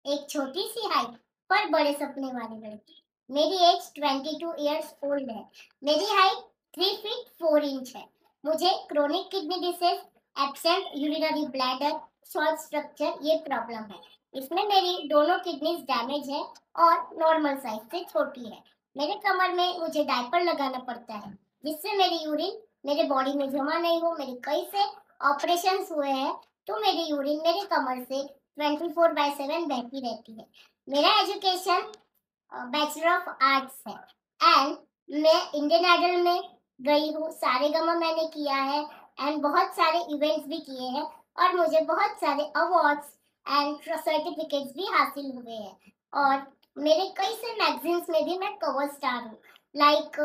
एक छोटी सी हाइट पर बड़े सपने वाली लड़की। मेरी एज 22 इयर्स ओल्ड है। मेरी हाइट 3 फीट 4 इंच है। मुझे chronic kidney disease, absent urinary bladder, short structure ये प्रॉब्लम है। इसमें मेरी दोनों किडनीज डैमेज है और नॉर्मल साइज से छोटी है। मेरे कमर में मुझे डायपर लगाना पड़ता है जिससे मेरी यूरिन मेरे बॉडी में जमा नहीं हो। मेरे कई से ऑपरेशन हुए हैं तो मेरी यूरिन मेरे कमर से 24/7 बहती रहती है। मेरा एजुकेशन बैचलर ऑफ आर्ट्स है एंड मैं इंडियन आइडल में गई हूँ। सारेगामा मैंने किया है एंड बहुत सारे इवेंट्स भी किए हैं और मुझे बहुत सारे अवार्ड्स एंड सर्टिफिकेट्स भी हासिल हुए हैं। और मेरे कई से मैगजीन्स में भी मैं कवर स्टार हूँ, लाइक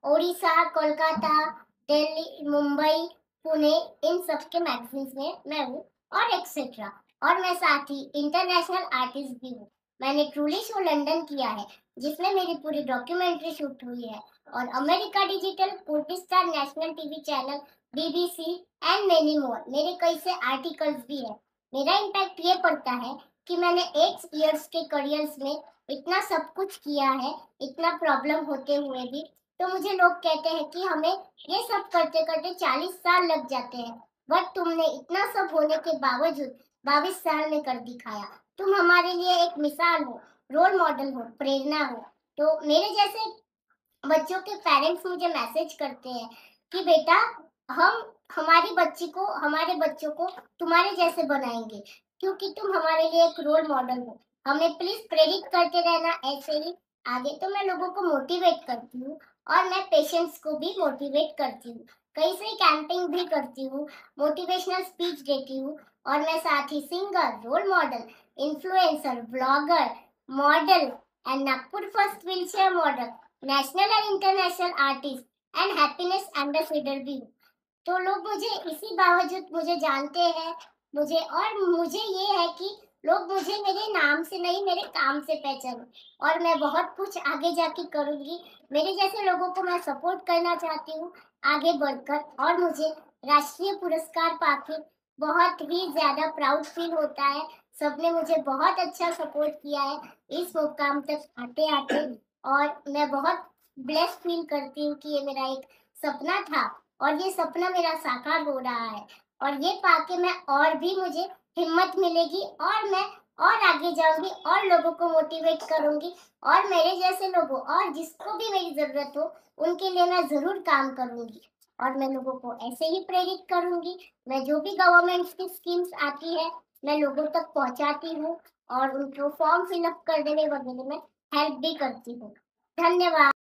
ओडिशा, कोलकाता, दिल्ली, मुंबई, पुणे, इन सब के मैगजीन्स में मैं हूँ और एक्सेट्रा। और मैं साथ ही इंटरनेशनल आर्टिस्ट भी हूँ। मैंने ट्रूली शो लंदन किया है जिसमें मेरी पूरी डॉक्यूमेंट्री शूट हुई है और अमेरिका डिजिटल, कोटी star national TV channel, BBC and many more मेरे कई से आर्टिकल्स भी है। मेरा इम्पैक्ट ये पड़ता है कि मैंने 8 इयर्स के करियर्स में इतना सब कुछ किया है, इतना प्रॉब्लम होते हुए भी। तो मुझे लोग कहते हैं कि हमें ये सब करते करते 40 साल लग जाते हैं, बट तुमने इतना सब होने के बावजूद 22 साल में कर दिखाया। तुम हमारे लिए एक मिसाल हो, रोल मॉडल हो, प्रेरणा हो। तो मेरे जैसे बच्चों के पेरेंट्स मुझे मैसेज करते हैं कि बेटा, हम हमारे बच्चों को तुम्हारे जैसे बनाएंगे क्योंकि तुम हमारे लिए एक रोल मॉडल हो। हमें प्लीज प्रेरित करते रहना ऐसे ही आगे। तो मैं लोगों को मोटिवेट करती हूँ और मैं पेशेंट्स को भी मोटिवेट करती हूँ। कई सारी कैंपिंग भी करती हूँ, मोटिवेशनल स्पीच देती हूँ। और मैं साथ ही singer, role model, influencer, blogger, model and Nagpur first wheelchair model, national and international artist and happiness ambassador भी हूँ। तो लोग मुझे इसी बावजूद मुझे जानते हैं। मुझे ये है कि लोग मुझे मेरे नाम से नहीं, मेरे काम से पहचाने। और मैं बहुत कुछ आगे जाके करूंगी। मेरे जैसे लोगों को मैं सपोर्ट करना चाहती हूँ आगे बढ़कर। और मुझे राष्ट्रीय पुरस्कार पाके बहुत ही ज्यादा प्राउड फील होता है। सबने मुझे बहुत अच्छा सपोर्ट किया है इस मुकाम तक आते आते। और मैं बहुत ब्लेस्ड फील करती हूँ कि ये मेरा एक सपना था और ये सपना मेरा साकार हो रहा है। और ये पाके मैं और भी मुझे हिम्मत मिलेगी और मैं और आगे जाऊंगी और लोगों को मोटिवेट करूंगी। और मेरे जैसे लोगों और जिसको भी मेरी जरूरत हो उनके लिए मैं जरूर काम करूंगी। और मैं लोगों को ऐसे ही प्रेरित करूंगी। मैं जो भी गवर्नमेंट की स्कीम्स आती है मैं लोगों तक पहुंचाती हूँ और उनको फॉर्म फिलअप करने में वगैरह में हेल्प भी करती हूँ। धन्यवाद।